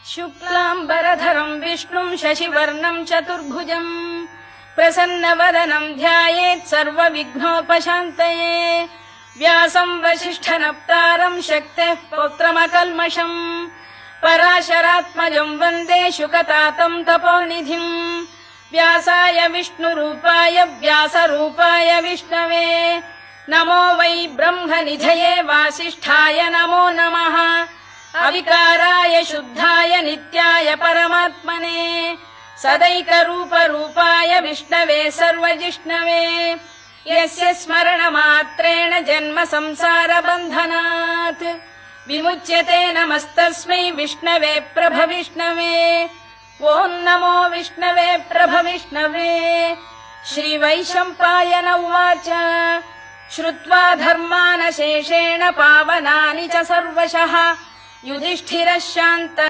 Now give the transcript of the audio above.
शुक्लाम्बरधरम् विष्णुम् शशिवर्णम् चतुर्भुजम् प्रसन्नवदनम् ध्यायेत् सर्वविघ्नोपशान्तये व्यासम् वसिष्ठनप्तारम् शक्तेः पौत्रमकल्मषम् पराशरात्मजम् वन्दे शुकतातम् तपोनिधिम् व्यासाय विष्णुरूपाय व्यासरूपाय विष्णवे नमो वै ब्रह्मनिधये वासिष्ठाय नमो नमः अविकाराय शुद्धाय नित्याय परमात्मने सदैकरूपरूपाय विष्णवे सर्वजिष्णवे यस्य स्मरणमात्रेण जन्म संसारबन्धनात् विमुच्यते नमस्तस्मै विष्णवे प्रभविष्णवे ॐ नमो विष्णवे प्रभविष्णवे श्रीवैशम्पायन उवाच श्रुत्वा धर्मानशेषेण पावनानि च सर्वशः युधिष्ठिरः शान्तः